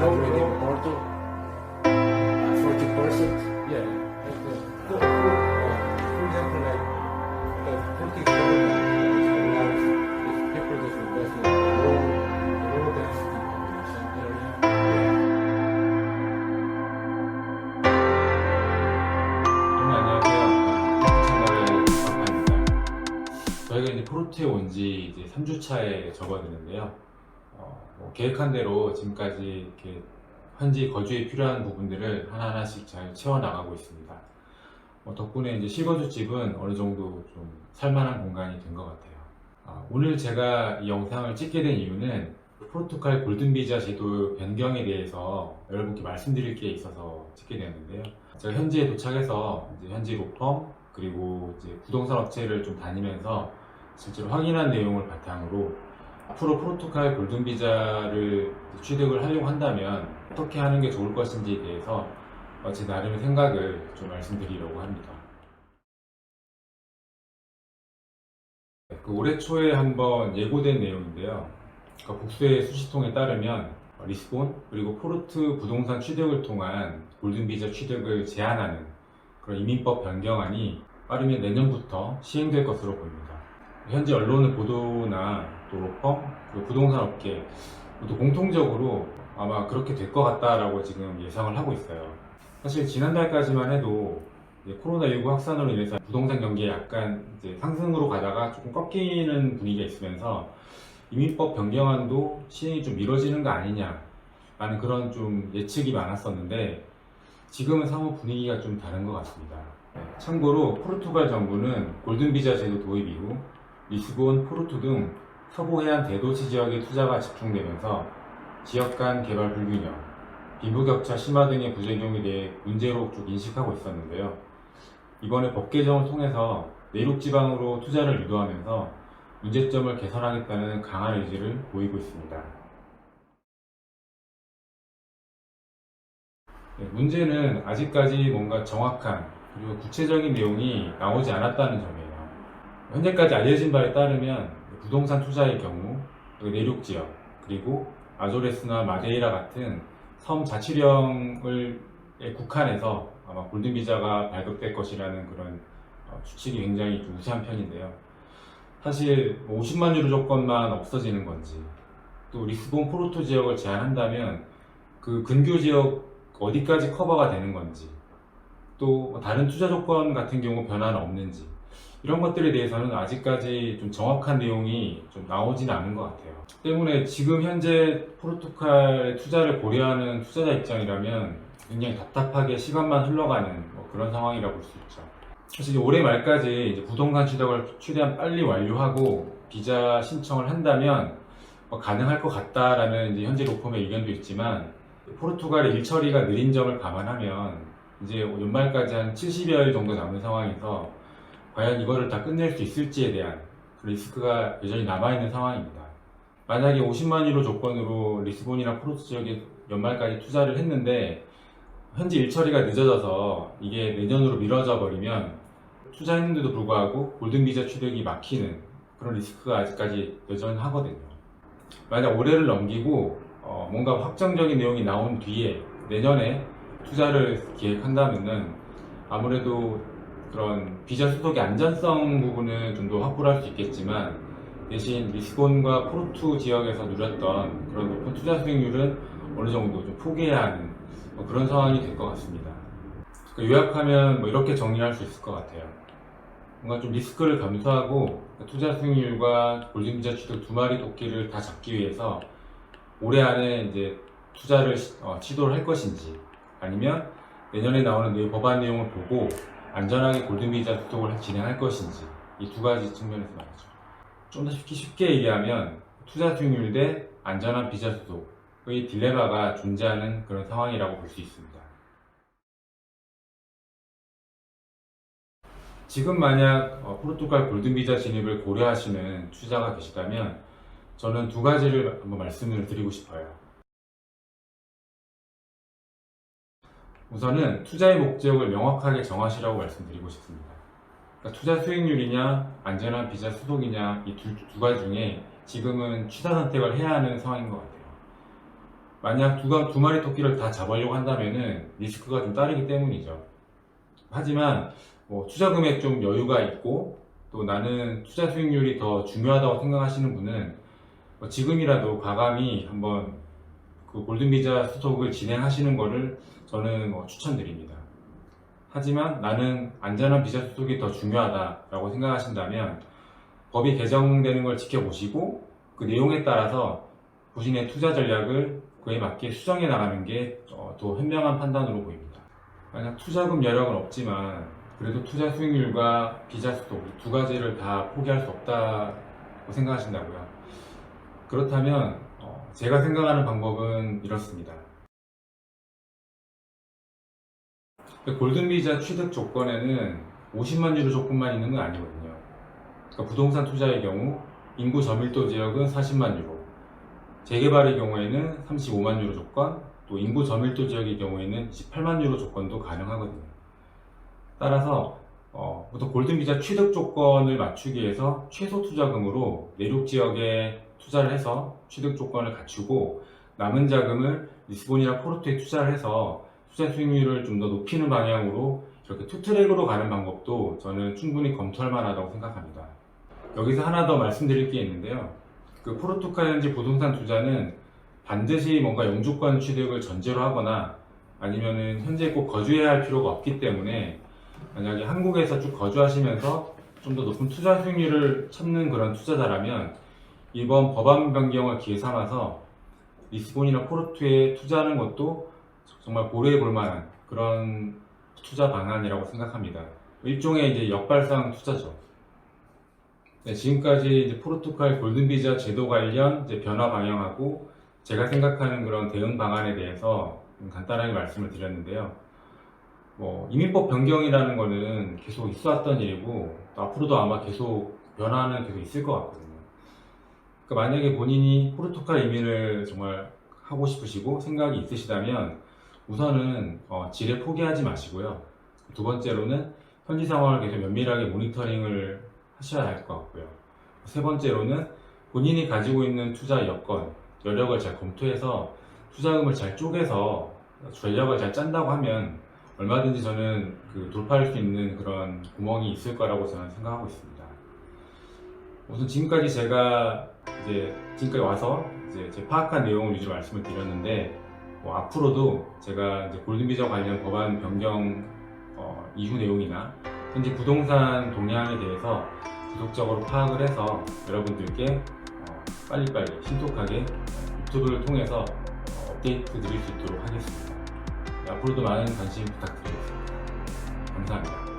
already in Porto, 40%. Yeah. For example, like the Turkish government allows if people just invest in low density population area. 안녕하세요. 포르투갈의 박파입니다. 저희가 이제 포르투에 온 지 이제 3주차에 접어드는데요. 계획한 대로 지금까지 이렇게 현지 거주에 필요한 부분들을 하나하나씩 잘 채워나가고 있습니다. 덕분에 이제 실거주집은 어느 정도 좀 살만한 공간이 된 것 같아요. 오늘 제가 이 영상을 찍게 된 이유는 포르투갈 골든비자 제도 변경에 대해서 여러분께 말씀드릴 게 있어서 찍게 되었는데요. 제가 현지에 도착해서 이제 현지 로펌 그리고 이제 부동산 업체를 좀 다니면서 실제로 확인한 내용을 바탕으로 앞으로 포르투갈 골든비자를 취득을 하려고 한다면 어떻게 하는 게 좋을 것인지에 대해서 제 나름의 생각을 좀 말씀드리려고 합니다. 올해 초에 한번 예고된 내용인데요. 복수의 수시통에 따르면 리스본 그리고 포르투 부동산 취득을 통한 골든비자 취득을 제한하는 그런 이민법 변경안이 빠르면 내년부터 시행될 것으로 보입니다. 현지 언론의 보도나 또 로펌, 그리고 부동산 업계 모두 공통적으로 아마 그렇게 될 것 같다라고 지금 예상을 하고 있어요. 사실 지난달까지만 해도 코로나19 확산으로 인해서 부동산 경기에 약간 이제 상승으로 가다가 조금 꺾이는 분위기가 있으면서 이민법 변경안도 시행이 좀 미뤄지는 거 아니냐라는 그런 좀 예측이 많았었는데 지금은 사뭇 분위기가 좀 다른 것 같습니다. 참고로 포르투갈 정부는 골든비자 제도 도입 이후 리스본, 포르투 등 서부 해안 대도시 지역의 투자가 집중되면서 지역 간 개발 불균형, 빈부격차 심화 등의 부작용에 대해 문제로 쭉 인식하고 있었는데요. 이번에 법 개정을 통해서 내륙 지방으로 투자를 유도하면서 문제점을 개선하겠다는 강한 의지를 보이고 있습니다. 문제는 아직까지 뭔가 정확한 그리고 구체적인 내용이 나오지 않았다는 점이에요. 현재까지 알려진 바에 따르면 부동산 투자의 경우 내륙 지역 그리고 아조레스나 마데이라 같은 섬 자치령을 국한해서 아마 골든비자가 발급될 것이라는 그런 추측이 굉장히 좀 우세한 편인데요. 사실 50만 유로 조건만 없어지는 건지 또 리스본 포르투 지역을 제한한다면 그 근교 지역 어디까지 커버가 되는 건지 또 다른 투자 조건 같은 경우 변화는 없는지 이런 것들에 대해서는 아직까지 좀 정확한 내용이 좀 나오진 않은 것 같아요. 때문에 지금 현재 포르투갈의 투자를 고려하는 투자자 입장이라면 굉장히 답답하게 시간만 흘러가는 그런 상황이라고 볼 수 있죠. 사실 올해 말까지 이제 부동산 취득을 최대한 빨리 완료하고 비자 신청을 한다면 가능할 것 같다라는 이제 현재 로펌의 의견도 있지만 포르투갈의 일처리가 느린 점을 감안하면 이제 연말까지 한 70여일 정도 남은 상황에서 과연 이거를 다 끝낼 수 있을지에 대한 리스크가 여전히 남아있는 상황입니다. 만약에 50만 유로 조건으로 리스본이나 포르투 지역에 연말까지 투자를 했는데 현재 일처리가 늦어져서 이게 내년으로 미뤄져 버리면 투자했는데도 불구하고 골든비자 취득이 막히는 그런 리스크가 아직까지 여전하거든요. 만약 올해를 넘기고 뭔가 확정적인 내용이 나온 뒤에 내년에 투자를 계획한다면은 아무래도 그런 비자 수속의 안전성 부분은 좀 더 확보를 할 수 있겠지만 대신 리스본과 포르투 지역에서 누렸던 그런 높은 투자 수익률은 어느 정도 좀 포기해야 하는 그런 상황이 될 것 같습니다. 요약하면 이렇게 정리할 수 있을 것 같아요. 뭔가 좀 리스크를 감수하고 투자 수익률과 골든비자 취득 두 마리 토끼를 다 잡기 위해서 올해 안에 이제 투자를 시도를 할 것인지 아니면 내년에 나오는 법안 내용을 보고 안전하게 골든비자 소속을 진행할 것인지 이 두 가지 측면에서 말이죠. 좀 더 쉽게 얘기하면 투자 수익률 대 안전한 비자 소속의 딜레마가 존재하는 그런 상황이라고 볼 수 있습니다. 지금 만약 포르투갈 골든비자 진입을 고려하시는 투자가 계시다면 저는 두 가지를 한번 말씀을 드리고 싶어요. 우선은 투자의 목적을 명확하게 정하시라고 말씀드리고 싶습니다. 그러니까 투자 수익률이냐 안전한 비자 수속이냐 이 두 가지 중에 지금은 취사 선택을 해야 하는 상황인 것 같아요. 만약 두 마리 토끼를 다 잡으려고 한다면은 리스크가 좀 따르기 때문이죠. 하지만 뭐 투자 금액 좀 여유가 있고 또 나는 투자 수익률이 더 중요하다고 생각하시는 분은 뭐 지금이라도 과감히 한번 그 골든비자 스톡을 진행하시는 거를 저는 추천드립니다. 하지만 나는 안전한 비자 스톡이 더 중요하다라고 생각하신다면 법이 개정되는 걸 지켜보시고 그 내용에 따라서 본인의 투자 전략을 그에 맞게 수정해 나가는 게 더 현명한 판단으로 보입니다. 만약 투자금 여력은 없지만 그래도 투자 수익률과 비자 스톡 이 두 가지를 다 포기할 수 없다고 생각하신다고요? 그렇다면 제가 생각하는 방법은 이렇습니다. 골든비자 취득 조건에는 50만 유로 조건만 있는 건 아니거든요. 그러니까 부동산 투자의 경우 인구 저밀도 지역은 40만 유로, 재개발의 경우에는 35만 유로 조건, 또 인구 저밀도 지역의 경우에는 18만 유로 조건도 가능하거든요. 따라서 보통 골든비자 취득 조건을 맞추기 위해서 최소 투자금으로 내륙 지역에 투자를 해서 취득 조건을 갖추고 남은 자금을 리스본이나 포르투에 투자를 해서 투자 수익률을 좀 더 높이는 방향으로 이렇게 투트랙으로 가는 방법도 저는 충분히 검토할 만하다고 생각합니다. 여기서 하나 더 말씀드릴 게 있는데요. 그 포르투갈 현지 부동산 투자는 반드시 뭔가 영주권 취득을 전제로 하거나 아니면은 현재 꼭 거주해야 할 필요가 없기 때문에 만약에 한국에서 쭉 거주하시면서 좀 더 높은 투자 수익률을 찾는 그런 투자자라면 이번 법안 변경을 기회 삼아서 리스본이나 포르투에 투자하는 것도 정말 고려해 볼 만한 그런 투자 방안이라고 생각합니다. 일종의 이제 역발상 투자죠. 네, 지금까지 이제 포르투갈 골든비자 제도 관련 이제 변화 방향하고 제가 생각하는 그런 대응 방안에 대해서 간단하게 말씀을 드렸는데요. 이민법 변경이라는 거는 계속 있어왔던 일이고 또 앞으로도 아마 계속 변화는 계속 있을 것 같거든요. 그러니까 만약에 본인이 포르투갈 이민을 정말 하고 싶으시고 생각이 있으시다면 우선은 지레 포기하지 마시고요. 두 번째로는 현지 상황을 계속 면밀하게 모니터링을 하셔야 할 것 같고요. 세 번째로는 본인이 가지고 있는 투자 여건, 여력을 잘 검토해서 투자금을 잘 쪼개서 전략을 잘 짠다고 하면 얼마든지 저는 돌파할 수 있는 그런 구멍이 있을 거라고 저는 생각하고 있습니다. 우선 지금까지 제가 지금까지 와서 제 파악한 내용을 위주로 말씀을 드렸는데 앞으로도 제가 골든비자 관련 법안 변경 이후 내용이나 현재 부동산 동향에 대해서 지속적으로 파악을 해서 여러분들께 빨리빨리 신속하게 유튜브를 통해서 업데이트 드릴 수 있도록 하겠습니다. 앞으로도 많은 관심 부탁드리겠습니다. 감사합니다.